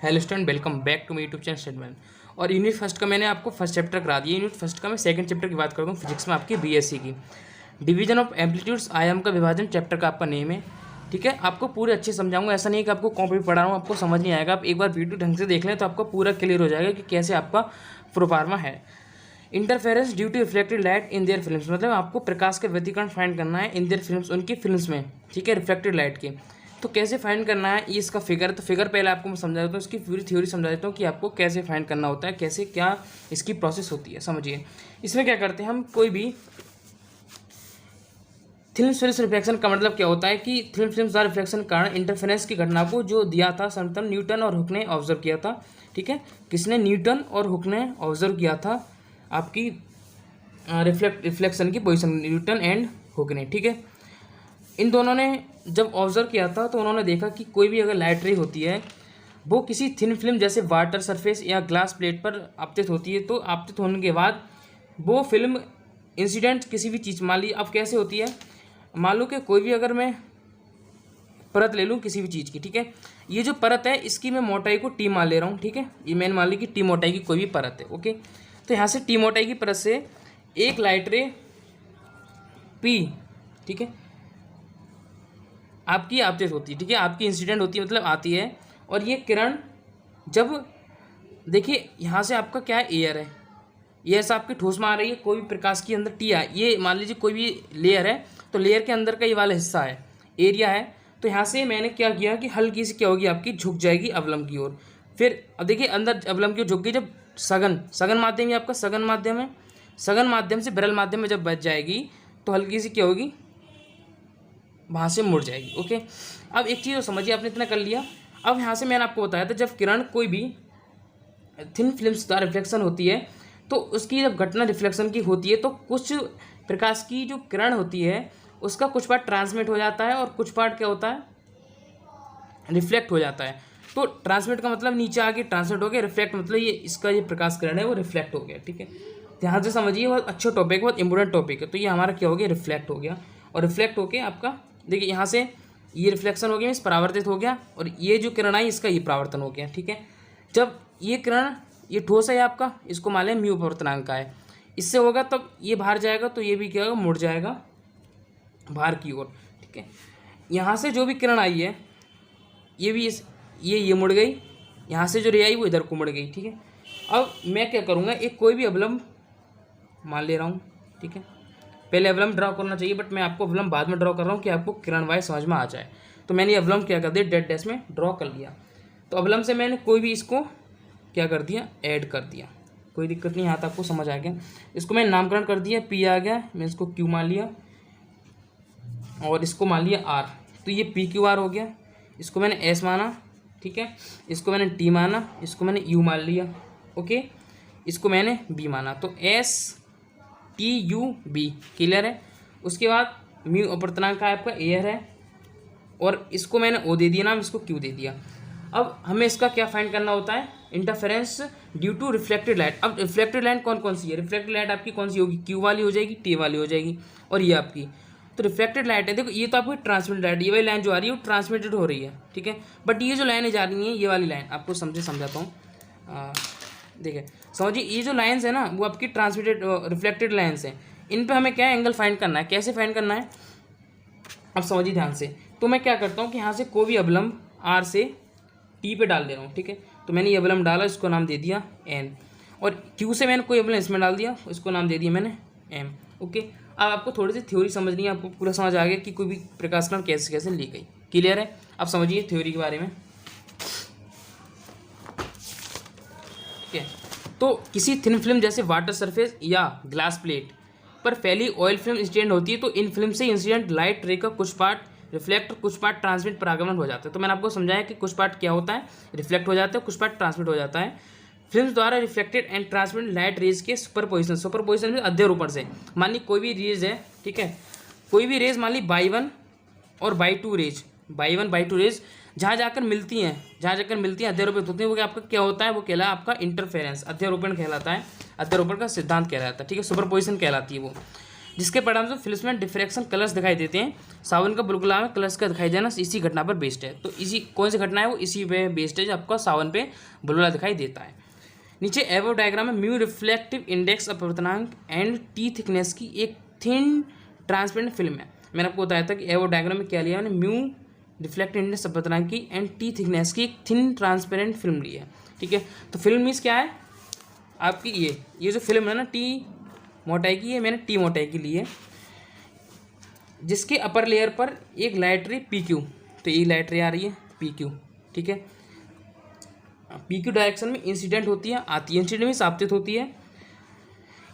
Hello student, welcome back to my YouTube channel student. और unit first का मैंने आपको फर्स्ट चैप्टर करा दिया। यूनिट फर्स्ट का मैं सेकंड चैप्टर की बात करता हूँ, फिजिक्स में आपकी बीएससी की डिवीजन ऑफ एम्पलीट्यूड्स, आयाम का विभाजन चैप्टर का आपका नेम है। ठीक है, आपको पूरे अच्छे समझाऊंगा। ऐसा नहीं है कि आपको कॉपी पढ़ा रहा हूँ आपको समझ नहीं आएगा। आप एक बार वीडियो ढंग से देख लें तो आपको पूरा क्लियर हो जाएगा कि कैसे आपका प्रोफार्मा है। Interference due to reflected light in their films, मतलब आपको प्रकाश का व्यतिकरण फाइंड करना है इन देयर फिल्म्स, उनकी फिल्म्स में। ठीक है, रिफ्लेक्टेड लाइट के तो कैसे फाइंड करना है, ये इसका फिगर। तो फिगर पहले आपको मैं समझा देता हूँ, इसकी पूरी थ्योरी समझा देता हूँ कि आपको कैसे फाइंड करना होता है, कैसे क्या इसकी प्रोसेस होती है। समझिए, इसमें क्या करते हैं हम, कोई भी थिन फिल्म रिफ्लेक्शन का मतलब क्या होता है कि थिन फिल्म द्वारा रिफ्लेक्शन कारण इंटरफेरेंस की घटना को जो दिया था सर्वप्रथम न्यूटन और हुक ने ऑब्जर्व किया था। ठीक है, किसने? न्यूटन और हुक ने ऑब्जर्व किया था आपकी रिफ्लेक्शन की पोजीशन, न्यूटन एंड हुक ने। ठीक है, इन दोनों ने जब ऑब्जर्व किया था तो उन्होंने देखा कि कोई भी अगर लाइट रे होती है वो किसी थिन फिल्म जैसे वाटर सरफेस या ग्लास प्लेट पर आपतित होती है, तो आपतित होने के बाद वो फिल्म इंसिडेंट किसी भी चीज़, मान ली अब कैसे होती है, मान लो कि कोई भी अगर मैं परत ले लूँ किसी भी चीज़ की। ठीक है, ये जो परत है इसकी मैं मोटाई को टी मान ले रहा हूँ। ठीक है, ये मैंने मान ली कि टी मोटाई की कोई भी परत है। ओके, तो यहाँ से टी मोटाई की परत से एक लाइट रे पी, ठीक है, आपकी आपतित होती है। ठीक है, आपकी इंसिडेंट होती है, मतलब आती है। और ये किरण जब, देखिए यहाँ से आपका क्या है, एयर है, ये ऐसा आपकी ठोस में आ रही है, कोई भी प्रकाश के अंदर टी है, ये मान लीजिए कोई भी लेयर है, तो लेयर के अंदर का ये वाला हिस्सा है, एरिया है। तो यहाँ से मैंने क्या किया कि हल्की सी क्या होगी, आपकी झुक जाएगी अवलंब की ओर। फिर अब देखिए अंदर अवलंब की ओर झुक गई, जब सघन माध्यम ही आपका सघन माध्यम है, सघन माध्यम से विरल माध्यम में जब बच जाएगी तो हल्की सी क्या होगी, वहाँ से मुड़ जाएगी। ओके, अब एक चीज़ समझिए, आपने इतना कर लिया। अब यहाँ से मैंने आपको बताया था जब किरण कोई भी थिन फिल्म्स द्वारा रिफ्लेक्शन होती है तो उसकी जब घटना रिफ्लेक्शन की होती है तो कुछ प्रकाश की जो किरण होती है उसका कुछ पार्ट ट्रांसमिट हो जाता है और कुछ पार्ट क्या होता है, रिफ्लेक्ट हो जाता है। तो ट्रांसमिट का मतलब नीचे आके ट्रांसमिट हो गया, रिफ्लेक्ट मतलब ये इसका ये प्रकाश किरण है वो रिफ्लेक्ट हो गया। ठीक है, ध्यान से समझिए, बहुत अच्छा टॉपिक, बहुत इंपॉर्टेंट टॉपिक है। तो ये हमारा क्या हो गया, रिफ्लेक्ट हो गया। और रिफ्लेक्ट होके आपका देखिए यहाँ से ये रिफ्लेक्शन हो गया, इस परावर्तित हो गया, और ये जो किरण आई इसका ये परावर्तन हो गया। ठीक है, जब ये किरण, ये ठोस है आपका, इसको मान लें म्यू अपवर्तनांक का है, इससे होगा तब ये बाहर जाएगा तो ये भी क्या होगा, मुड़ जाएगा बाहर की ओर। ठीक है, यहाँ से जो भी किरण आई है ये भी ये मुड़ गई, यहाँ से जो रे आई वो इधर को मुड़ गई। ठीक है, अब मैं क्या करूँगा, एक कोई भी अवलंब मान ले रहा हूँ। ठीक है, पहले अवलंब ड्रॉ करना चाहिए बट मैं आपको अवलंब बाद में ड्रॉ कर रहा हूँ कि आपको किरण वाइज समझ में आ जाए। तो मैंने ये अवलंब क्या कर दिया, डेड डैश में ड्रॉ कर लिया। तो अवलंब से मैंने कोई भी इसको क्या कर दिया, ऐड कर दिया, कोई दिक्कत नहीं, यहाँ तक आपको समझ आ गया। इसको मैंने नामकरण कर दिया, पी आ गया, मैं इसको क्यू मान लिया और इसको मान लिया आर, तो ये पी क्यू आर हो गया। इसको मैंने एस माना, ठीक है, इसको मैंने टी माना, इसको मैंने यू मान लिया। ओके, इसको मैंने बी माना, तो S T U B, clear है। उसके बाद म्यू अपवर्तनांक का आपका एयर है और इसको मैंने ओ दे दिया नाम, इसको क्यू दे दिया। अब हमें इसका क्या फाइंड करना होता है, interference due to reflected light. अब रिफ्लेक्टेड लाइट कौन कौन सी है, रिफ्लेक्टेड लाइट आपकी कौन सी होगी, क्यू वाली हो जाएगी, टी वाली हो जाएगी, और ये आपकी तो रिफ्लेक्टेड लाइट है। देखो ये तो आपकी ट्रांसमिटेड लाइट, ये वाली लाइन जो आ रही है वो ट्रांसमिटेड हो रही है। ठीक है, बट ये जो लाइनें जा रही हैं, ये वाली लाइन आपको समझाता हूँ। देखिए समझिए, ये जो लाइन्स है ना वो आपकी ट्रांसमिटेड रिफ्लेक्टेड लाइन्स हैं, इन पे हमें क्या एंगल फाइंड करना है, कैसे फाइंड करना है, अब समझिए ध्यान से। तो मैं क्या करता हूँ कि यहाँ से कोई भी अवलंब आर से टी पे डाल दे रहा हूँ। ठीक है, तो मैंने ये अवलंब डाला, इसको नाम दे दिया एन, और क्यू से मैंने कोई अवलंब इसमें डाल दिया, इसको नाम दे दिया मैंने एम। ओके, अब आपको थोड़ी सी थ्योरी समझनी है, आपको पूरा समझ आ गया कि कोई भी प्रकाश किरण कैसे कैसे ली गई, क्लियर है। अब समझिए थ्योरी के बारे में। ठीक है, तो किसी थिन फिल्म जैसे वाटर सरफेस या ग्लास प्लेट पर फैली ऑयल फिल्म इंसिडेंट होती है, तो इन फिल्म से इंसिडेंट लाइट रे का कुछ पार्ट रिफ्लेक्ट, कुछ पार्ट ट्रांसमिट, परागमन हो जाता है। तो मैंने आपको समझाया कि कुछ पार्ट क्या होता है, रिफ्लेक्ट हो जाता है, कुछ पार्ट ट्रांसमिट हो जाता है। फिल्म द्वारा reflected and transmit light rays के सुपरपोजिशन में अध्यारोपण से, मान ली कोई भी रेज है, ठीक है, कोई भी रेज मान ली बाई वन और by two rays, by one by two rays जहाँ जाकर मिलती हैं अध्यारोपित होती हैं, वो आपका क्या होता है, वो कहलाता है आपका इंटरफेरेंस, अध्यारोपण कहलाता है, अध्यारोपण का सिद्धांत कहलाता है। ठीक है, सुपरपोजिशन कहलाती है वो। जिसके परिणाम से फिल्म में डिफ्रैक्शन कलर्स दिखाई देते हैं। सावन का बुलबुला में कलर्स का दिखाई देना इसी घटना पर बेस्ड है। तो इसी कौन सी घटना है, वो इसी पे बेस्ड है जो आपका सावन पे बुलबुला दिखाई देता है। नीचे एवो डायग्राम में म्यू रिफ्लेक्टिव इंडेक्स अपवर्तनांक एंड टी थिकनेस की एक थिन ट्रांसपेरेंट फिल्म है। मैंने आपको बताया था कि एवो डायग्राम में क्या लिया मैंने, म्यू रिफ्लेक्टिव इंडेक्स अपवर्तनांक की एंड टी थिकनेस की एक थिन ट्रांसपेरेंट फिल्म ली है। ठीक है, तो फिल्म मीन्स क्या है आपकी, ये जो फिल्म है ना टी मोटाई की, ये मैंने टी मोटाई की ली है, जिसके अपर लेयर पर एक लाइट रे पी क्यू, तो ये लाइट रे आ रही है पी क्यू। ठीक है, पी क्यू डायरेक्शन में इंसिडेंट होती है, आती है, इंसिडेंट में आपतित होती है।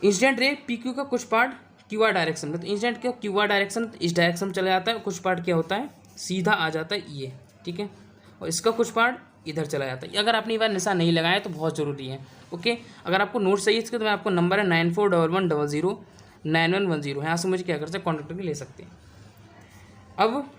इंसिडेंट रे पी क्यू का कुछ पार्ट क्यू आर डायरेक्शन में, तो इंसिडेंट का क्यू आर डायरेक्शन इस डायरेक्शन में चला जाता है, कुछ पार्ट क्या होता है सीधा आ जाता है ये। ठीक है, और इसका कुछ पार्ट इधर चला जाता है। अगर आपने ये बार निशान नहीं लगाया तो बहुत ज़रूरी है। ओके, अगर आपको नोट चाहिए इसके तो मैं आपको नंबर है 9411009110, यहाँ से मुझे क्या कर सकते कॉन्टेक्ट करके ले सकते हैं। अब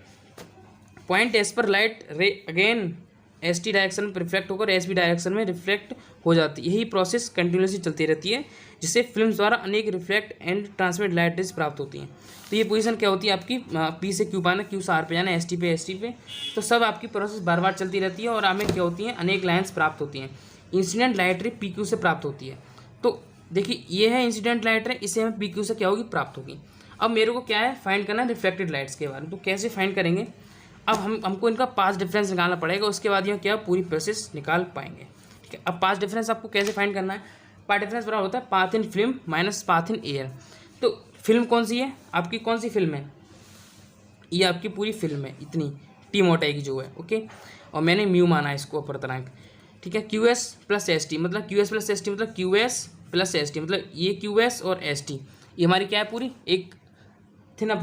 पॉइंट एस पर लाइट रे अगेन एस टी डायरेक्शन में रिफ्लेक्ट होकर एस बी डायरेक्शन में रिफ्लेक्ट हो जाती है। यही प्रोसेस कंटिन्यूसली चलती रहती है, जिससे फिल्म द्वारा अनेक reflect and transmit light rays प्राप्त होती हैं। तो ये पोजीशन क्या होती है आपकी, पी से क्यू पाना, क्यू से आर पे जाना, एस टी पे, तो सब आपकी प्रोसेस बार बार चलती रहती है और हमें क्या होती हैं अनेक लाइन्स प्राप्त होती हैं। इंसिडेंट लाइट रे पी क्यू से प्राप्त होती है। तो देखिए ये है इंसिडेंट लाइट रे, इसे हमें पी क्यू से क्या होगी प्राप्त होगी। अब मेरे को क्या है फाइंड करना है रिफ्लेक्टेड लाइट्स के बारे में। तो कैसे फाइंड करेंगे, अब हमको इनका पास डिफरेंस निकालना पड़ेगा, उसके बाद ये क्या पूरी प्रोसेस निकाल पाएंगे। ठीक है, अब पास डिफरेंस आपको कैसे फाइंड करना है, पास डिफरेंस बराबर होता है path in film minus path in air. तो फिल्म कौन सी है आपकी, कौन सी फिल्म है, ये आपकी पूरी फिल्म है इतनी टी मोटाई की जो है। ओके, और मैंने म्यू माना है इसको अपवर्तनांक। ठीक है, Q S plus S T मतलब Q S plus S T मतलब Q S plus S T मतलब ये क्यू एस और एस टी, ये हमारी क्या है पूरी एक थिन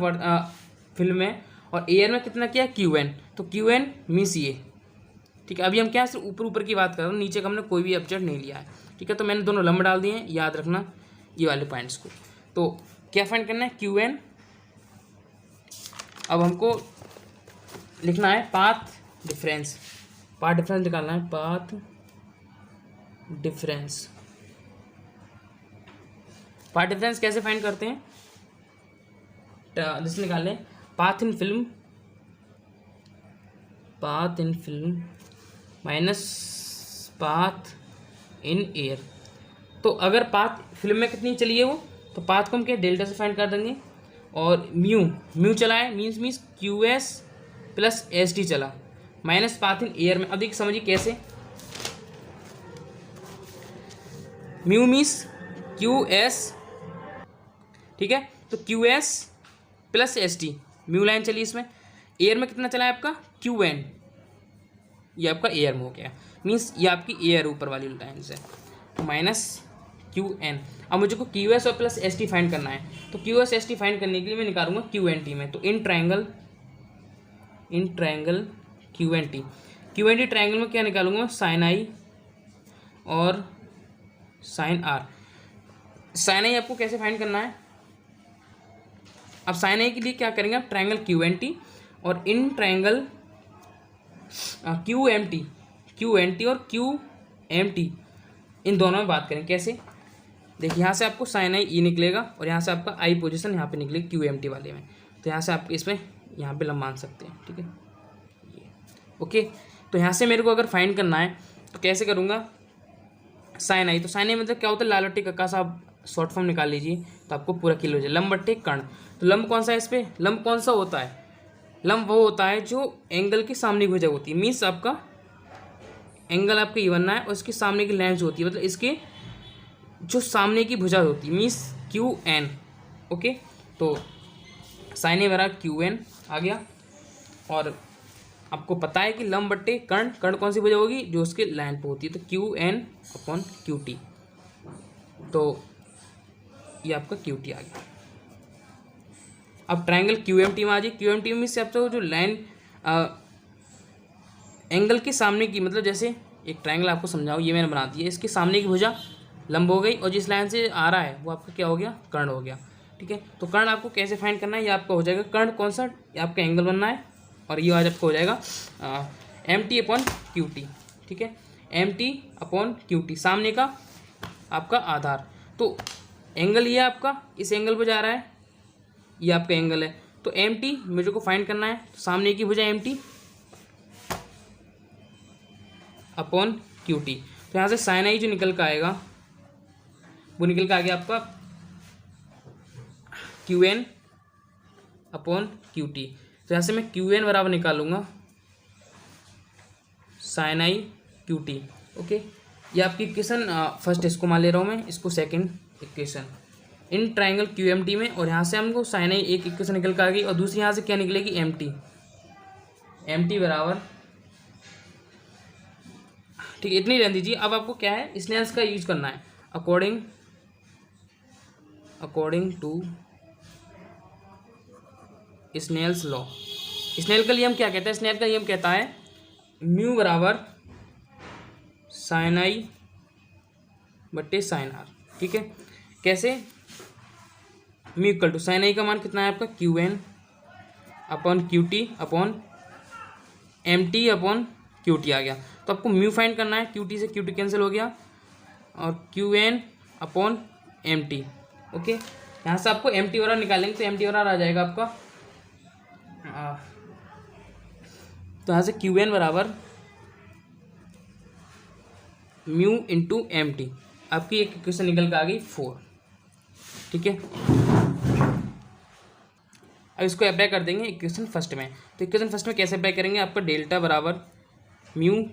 फिल्म है। और एयर में कितना किया क्यू एन, तो क्यू एन मीन्स ये। ठीक है, अभी हम क्या सिर्फ ऊपर ऊपर की बात कर रहे हैं, नीचे का हमने कोई भी ऑब्जेक्ट नहीं लिया है। ठीक है, तो मैंने दोनों लंब डाल दिए हैं, याद रखना ये वाले पॉइंट्स को। तो क्या फाइंड करना है क्यू एन, अब हमको लिखना है पाथ डिफरेंस, पाथ डिफरेंस निकालना है, पाथ डिफरेंस। पाथ डिफरेंस कैसे फाइंड करते हैं, जैसे निकाल लें path in film minus path in air. तो अगर पाथ फिल्म में कितनी चली है वो, तो पाथ को हम क्या डेल्टा से फाइंड कर देंगे। और म्यू चला है means Q S plus S T चला माइनस पाथ इन एयर में। अब देखिए समझिए कैसे, म्यू मीन्स क्यू एस, ठीक है, तो Q S plus S T mu line चली इसमें, एयर में कितना चला है आपका क्यू एन, ये आपका एयर में हो गया मीन्स ये आपकी एयर ऊपर वाली लाइन से माइनस क्यू एन। अब मुझे को क्यू एस और प्लस एस टी फाइंड करना है, तो Q S S T find करने के लिए मैं निकालूंगा क्यू एन टी में। तो in triangle Q N T triangle में क्या निकालूंगा साइन आई और साइन आर। साइन आई आपको कैसे फाइंड करना है, अब साइन आई के लिए क्या करेंगे आप ट्रायंगल क्यू एन टी और in triangle Q M T और क्यू एम टी, इन दोनों में बात करें कैसे। देखिए यहाँ से आपको साइन आई ई निकलेगा और यहाँ से आपका आई पोजीशन यहाँ पे निकलेगी क्यू एम टी वाले में, तो यहाँ से आप इसमें यहाँ पे लंब मान सकते हैं। ठीक है, ओके, तो यहाँ से मेरे को अगर फाइंड करना है तो कैसे करूँगा, साइन आई, तो साइन आई मतलब क्या होता है लाल बट्टे कक्का साहब शॉर्ट फॉर्म निकाल लीजिए तो आपको पूरा क्लियर हो जाए। लंब बट्टे कर्ण, तो लंब कौन सा है इस पर, लंब कौन सा होता है, लंब वो होता है जो एंगल के सामने की भुजा होती है, मीन्स आपका एंगल आपका ये बनना है और इसके सामने की लाइन जो होती है मतलब इसके जो सामने की भुजा होती है मीन्स क्यू एन। ओके, तो साइन ए बराबर क्यू एन आ गया। और आपको पता है कि लंब बट्टे कर्ण कौन सी भुजा होगी, जो उसके लाइन पे होती है, तो Q N upon Q T, तो ये आपका क्यू टी आ गया। अब ट्रायंगल क्यू एम टी में आ जाए, क्यू एम टी में से आपको जो लाइन एंगल के सामने की, मतलब जैसे एक ट्रायंगल आपको समझाओ, ये मैंने बना दी है, इसके सामने की भुजा लंब हो गई और जिस लाइन से आ रहा है वो आपका क्या हो गया कर्ण हो गया। ठीक है, तो कर्ण आपको कैसे फाइंड करना है, ये आपका हो जाएगा कर्ण कौन सा, ये आपका एंगल बनना है और ये आज आपको हो जाएगा M T upon Q T. ठीक है, M T upon Q T सामने का आपका आधार, तो एंगल ये आपका इस एंगल पर जा रहा है ये आपका एंगल है। तो एम टी मुझे को फाइंड करना है, तो सामने की भुजा M T upon Q T. तो यहाँ से साइन आई जो निकल कर आएगा वो निकल कर आ गया आपका Q N upon Q T. तो यहाँ से मैं क्यू एन बराबर निकालूंगा sine I Q T. Okay, ये आपकी इक्वेशन फर्स्ट, इसको मान ले रहा हूँ मैं, इसको second equation in triangle Q M T में। और यहाँ से हमको साइन आई एक इक्वेशन निकल कर आ गई और दूसरी यहाँ से क्या निकलेगी एम टी बराबर, ठीक है, इतनी रहने दीजिए। अब आपको क्या है स्नेल्स का यूज करना है according to Snell's law. Snell का नियम क्या कहता है? स्नेल का नियम कहता है म्यू बराबर साइन आई बट्टे साइन आर। ठीक है, कैसे? Mu equal to sine i का मान कितना है आपका Q N upon Q T upon M T upon Q T आ गया। तो आपको म्यू फाइंड करना है, क्यू टी से क्यू टी कैंसिल हो गया और Q N upon M T. Okay, यहाँ से आपको एम टी बराबर निकालेंगे तो एम टी बराबर आ जाएगा आपका तो यहाँ से क्यू एन बराबर म्यू इंटू एम टी। आपकी एक इक्वेशन निकल कर आ गई 4। ठीक है, अब इसको अप्लाई कर देंगे इक्वेशन फर्स्ट में। तो इक्वेशन फर्स्ट में कैसे अप्लाई करेंगे? आपका डेल्टा बराबर mu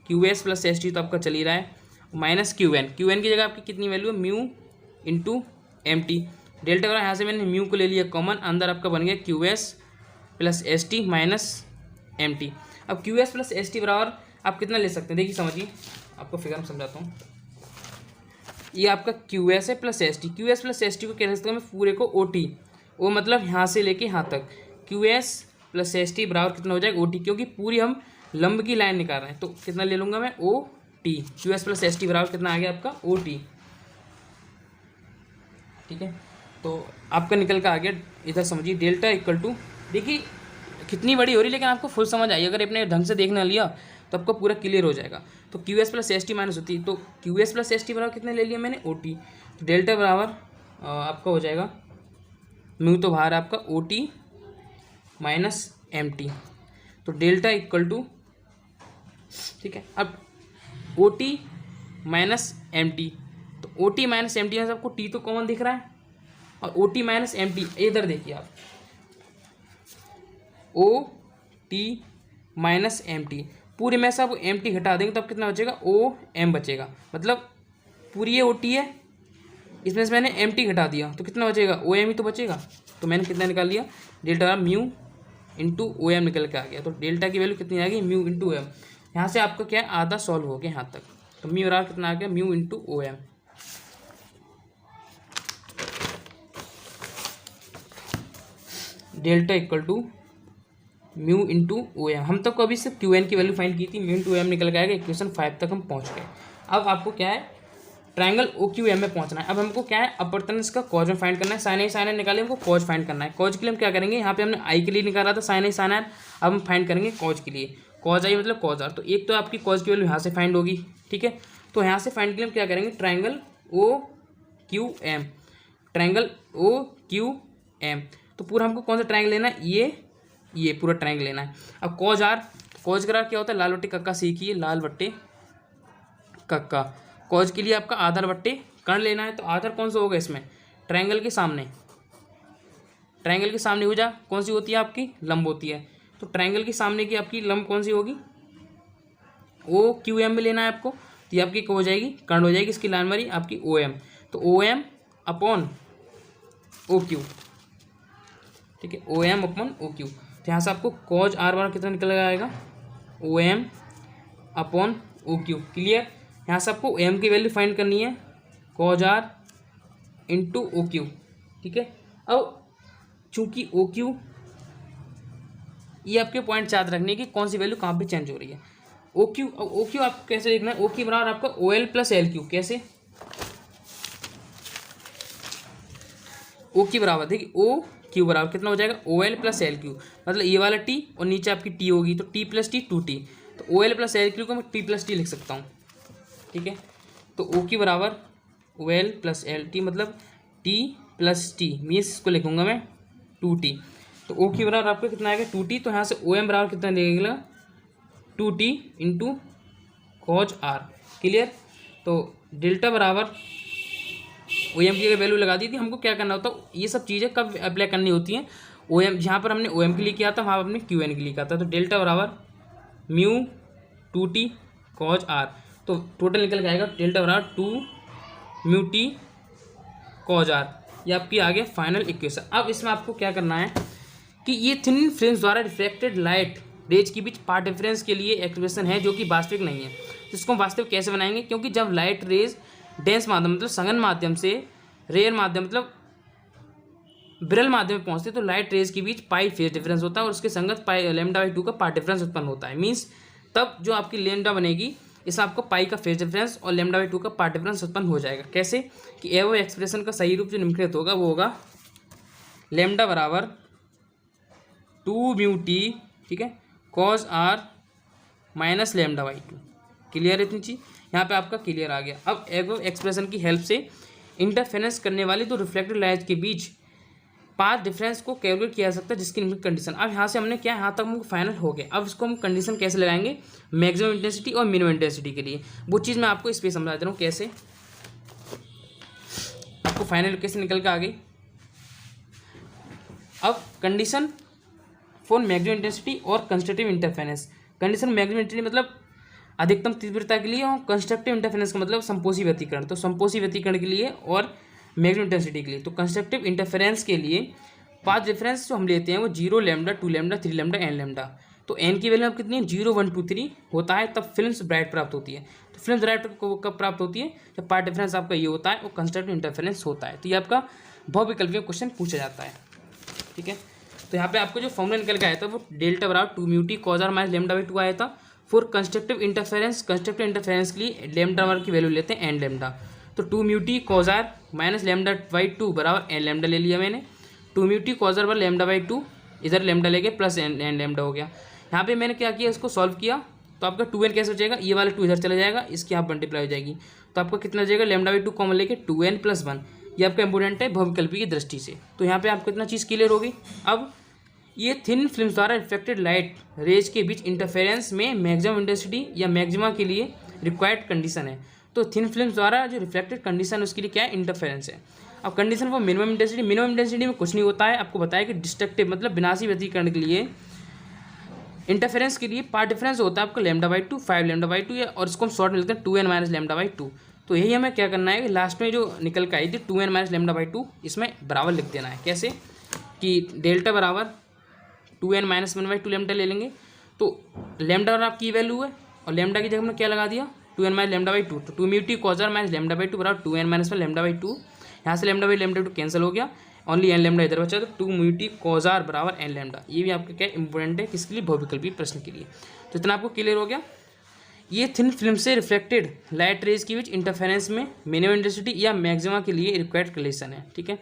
Q S plus S T, तो आपका चल ही रहा है, माइनस क्यू एन की जगह आपकी कितनी वैल्यू है mu into M T. Delta बराबर यहाँ से मैंने म्यू को ले लिया कॉमन, अंदर आपका बन गया Q S plus S T minus M T. अब Q S plus S T बराबर आप कितना ले सकते हैं? देखिए समझिए, आपको फिगर में समझाता हूँ। ये आपका क्यू एस है plus S T, Q S plus S T को कह सकते हैं मैं पूरे को ओ टी, वो मतलब यहाँ से लेके यहाँ तक Q S plus S T बराबर कितना हो जाएगा ओ टी, क्योंकि पूरी हम लंब की लाइन निकाल रहे हैं। तो कितना ले लूँगा मैं O T, Q S plus S T बराबर कितना आ गया आपका ओ टी। ठीक है, तो आपका निकल का आ गया, इधर समझिए डेल्टा इक्वल टू, देखिए कितनी बड़ी हो रही है लेकिन आपको फुल समझ आई। अगर आपने ढंग से देखना लिया तो आपको पूरा क्लियर हो जाएगा। तो Q S plus S T minus होती है, तो Q S plus S T बराबर कितने ले लिया मैंने ओ टी। तो डेल्टा बराबर आपका हो जाएगा म्यू तो बाहर है आपका O T minus M T. तो डेल्टा इक्वल टू, ठीक है, अब O T minus M T, तो O T minus M T में आपको टी तो कॉमन दिख रहा है और O T minus M T इधर देखिए आप, O T minus M T, पूरे में से आप एम टी घटा देंगे तो अब कितना बचेगा ओ एम बचेगा। मतलब पूरी ये ओ टी है, इसमें से मैंने एम टी घटा दिया तो कितना बचेगा ओ एम ही तो बचेगा। तो मैंने कितना निकाल लिया delta mu into O M निकल के आ गया। तो डेल्टा की वैल्यू कितनी आ गई म्यू इंटू ओ एम। यहाँ से आपका क्या है आधा सॉल्व हो गया यहाँ तक। तो म्यू बराबर कितना आ गया mu into O M. Delta equal to mu into O M. हम तक अभी सिर्फ क्यू एन की वैल्यू फाइंड की थी, म्यू इंटू ओ एम निकल के आएगा। इक्वेशन 5 तक हम पहुँच गए। अब आपको क्या है ट्राइंगल ओ क्यू एम में पहुंचना है। अब हमको क्या है अपवर्तन का कॉज में फाइंड करना है। साइन आई निकाले, हमको कॉज फाइंड करना है। कॉज के लिए हम क्या करेंगे, यहाँ पे हमने आई के लिए निकाला था साइन आई, अब हम फाइंड करेंगे कॉज के लिए। कॉज आई मतलब कॉज आर। तो एक तो आपकी कॉज की वैल्यू यहाँ से फाइंड होगी। ठीक है, तो यहाँ से फाइंड के लिए हम क्या करेंगे triangle O Q M, triangle O Q M. तो पूरा हमको कौन सा ट्राइंगल लेना है, ये पूरा ट्राइंगल लेना है। अब कॉज आर, कॉज का क्या होता है लाल बट्टे कक्का सीखिए, लाल बट्टे कक्का। कॉज के लिए आपका आधार बट्टे कर्ण लेना है। तो आधार कौन सा होगा इसमें ट्रायंगल के सामने, ट्रायंगल के सामने भुजा कौन सी होती है आपकी लंब होती है। तो ट्रायंगल के सामने की आपकी लंब कौन सी होगी ओ क्यू एम में लेना है आपको। तो ये आपकी हो जाएगी कर्ण हो जाएगी, इसकी लाइन मारी आपकी ओ एम। तो O M upon O Q, ठीक है, O M upon O Q. तो यहाँ से आपको कॉज आर बार कितना निकल आएगा O M upon O Q. Clear, यहाँ से आपको एम की वैल्यू फाइंड करनी है cos R into O Q. ठीक है, अब चूंकि ओ क्यू ये आपके पॉइंट याद रखने की कौन सी वैल्यू कहाँ पे चेंज हो रही है। ओ क्यू, अब ओ क्यू आपको कैसे देखना है, ओ क्यू बराबर आपका O L plus L Q. कैसे ओ क्यू बराबर, देखिए ओ क्यू बराबर कितना हो जाएगा O L plus L Q, मतलब ये वाला टी और नीचे आपकी टी होगी तो T plus T two T. तो O L plus L Q को मैं टी प्लस टी लिख सकता हूँ। ठीक है, तो ओ क्यू बराबर O L plus L T मतलब टी प्लस टी मीन्स इसको लिखूंगा मैं 2t। तो ओ की बराबर आपका कितना आएगा 2t, तो यहाँ से ओ एम बराबर कितना निकलेगा 2t into cos R. Clear. तो डेल्टा बराबर ओ एम की वैल्यू लगा दी थी, हमको क्या करना होता है ये सब चीज़ें कब अप्लाई करनी होती हैं, ओ एम जहाँ पर हमने ओ एम के लिए किया था वहाँ हमने क्यू एन के लिए किया था। तो डेल्टा बराबर म्यू 2t कॉज आर, तो टोटल निकल के आएगा डेल्टा बराबर 2 म्यू टी कॉज आर। ये आपकी आ गया फाइनल इक्वेशन। अब इसमें आपको क्या करना है कि ये थिन फिल्म द्वारा रिफ्लेक्टेड लाइट रेज के बीच पाथ डिफरेंस के लिए एक्सप्रेशन है जो कि वास्तविक नहीं है। तो इसको हम वास्तविक कैसे बनाएंगे, क्योंकि जब लाइट रेज डेंस माध्यम मतलब सघन माध्यम से रेयर माध्यम मतलब विरल माध्यम में पहुंचते तो लाइट रेज के बीच पाई फेज डिफरेंस होता है और उसके संगत पाई लैम्डा बाई 2 का पाथ डिफरेंस उत्पन्न होता है। मीन्स तब जो आपकी लैम्डा बनेगी इसमें आपको पाई का फेज डिफरेंस और लैम्डा बाई 2 का पाथ डिफरेंस उत्पन्न हो जाएगा। कैसे कि एवं एक्सप्रेशन का सही रूप जो निम्नलिखित होगा वो होगा लैम्डा बराबर 2 म्यू टी, ठीक है, cos R minus lambda by 2। Clear है इतनी चीज, यहाँ पे आपका क्लियर आ गया। अब एवं एक्सप्रेशन की हेल्प से इंटरफेरेंस करने वाली दो रिफ्लेक्टेड लाइट के बीच पाथ डिफरेंस को कैलकुलेट किया जा सकता है जिसकी निम्नलिखित कंडीशन। अब यहाँ से हमने क्या यहाँ तक हमको फाइनल हो गया। अब इसको हम कंडीशन कैसे लगाएंगे मैक्सिमम इंटेंसिटी और मिनिमम इंटेंसिटी के लिए, वो चीज़ मैं आपको इस पर समझा दे रहा हूँ कैसे। आपको फाइनल कैसे निकल के आ गई। अब कंडीशन फॉर मैक्सिमम इंटेंसिटी और constructive interference. Condition maximum intensity मतलब अधिकतम तीव्रता के लिए और कंस्ट्रक्टिव इंटरफेरेंस का मतलब संपोषी व्यतिकरण। तो संपोषी व्यतिकरण के लिए और मैक्सिमम इंटेंसिटी के लिए। तो कंस्ट्रक्टिव इंटरफेरेंस के लिए पाथ डिफरेंस जो हम लेते हैं वो 0 lambda 2 lambda 3 lambda N lambda. तो एन की वैल्यू अब कितनी है 0 1 2 3 होता है, तब फिल्म्स ब्राइट प्राप्त होती है। तो फिल्म्स ब्राइट कब प्राप्त होती है जब पाथ डिफरेंस आपका ये होता है और कंस्ट्रक्टिव इंटरफेरेंस होता है। तो ये आपका बहुविकल्पीय क्वेश्चन पूछा जाता है, ठीक है। तो यहाँ पे आपको जो फॉर्मूला निकल के आया था वो डेल्टा बराबर 2 mu T cos R minus lambda by 2 आया था। फॉर कंस्ट्रक्टिव इंटरफेरेंस के लिए लैम्डा बार की वैल्यू लेते हैं एन लैम्डा। तो 2 mu T cos R minus lambda by 2 बराबर एन लैम्डा ले लिया मैंने। 2 म्यू टी कॉज आर बराबर लैम्डा बाई 2, इधर लैम्डा लेके प्लस एन लैम्डा हो गया। यहाँ पे मैंने क्या किया इसको सॉल्व किया तो आपका 2n कैसे हो जाएगा, ये वाला 2 इधर चला जाएगा, इसकी आप मल्टीप्लाई हो जाएगी। तो आपका कितना हो जाएगा लैम्डा बाई 2 कॉमन लेके 2n प्लस 1। ये आपका इंपोर्टेंट है बहुविकल्पी की दृष्टि से। तो यहाँ पे आपको इतना चीज़ क्लियर होगी। अब ये थिन फिल्म द्वारा रिफ्लेक्टेड लाइट रेज के बीच इंटरफेरेंस में मैक्सिमम इंटेंसिटी या मैक्सिमा के लिए रिक्वायर्ड कंडीशन है। तो थिन फिल्म द्वारा जो रिफ्लेक्टेड कंडीशन उसके लिए क्या है इंटरफेरेंस है। अब कंडीशन फॉर मिनिमम इंटेंसिटी में कुछ नहीं होता है, आपको बताया कि डिस्ट्रक्टिव मतलब विनाशी व्यतिकरण के लिए इंटरफेरेंस के लिए पाथ डिफरेंस होता है आपका लैम्डा बाई 2 5 लैम्डा बाई 2 और इसको हम शॉर्ट में लिखते हैं 2n माइनस लैम्डा बाई 2। तो यही हमें क्या करना है कि लास्ट में जो निकल के आई थी 2n माइनस लैम्डा बाई 2 इसमें बराबर लिख देना है। कैसे कि डेल्टा बराबर 2n माइनस 1 बाई 2 लैम्डा ले लेंगे। तो लैम्डा और आपकी वैल्यू है और लैम्डा की जगह हमने क्या लगा दिया 2n माइनस लैम्डा बाई 2। तो 2 mu T cos R minus lambda by 2 बराबर 2n माइनस 1 लैम्डा बाई 2। यहाँ से लैम्डा बाई लैम्डा 2 कैंसिल हो गया, ओनली एन लैम्डा इधर बचा। तो 2 म्यू टी कॉज आर बराबर एन लैम्डा। ये भी आपका क्या इंपॉर्टेंट है किसके लिए बहुविकल्पी प्रश्न के लिए। तो इतना आपको क्लियर हो गया। ये थिन फिल्म से रिफ्लेक्टेड लाइट रेज के बीच इंटरफेरेंस में मिनिमम इंटेंसिटी या मैक्सिमा के लिए रिक्वायर्ड कंडीशन है, ठीक है।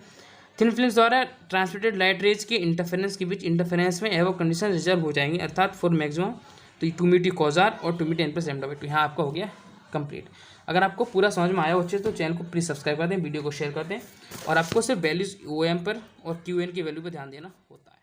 थिन फिल्म द्वारा ट्रांसमिटेड लाइट रेज के इंटरफेरेंस के बीच इंटरफेरेंस में एवं कंडीशन रिजर्व हो जाएंगे अर्थात फॉर मैक्सिमम। तो 2 म्यू टी कॉज आर और 2 mu T N plus lambda by 2 यहाँ आपका हो गया कंप्लीट। अगर आपको पूरा समझ में आया हो अच्छे तो चैनल को प्लीज़ सब्सक्राइब कर दें, वीडियो को शेयर कर दें और आपको सिर्फ वैल्यूज OM पर और QN की वैल्यू पर ध्यान देना होता है।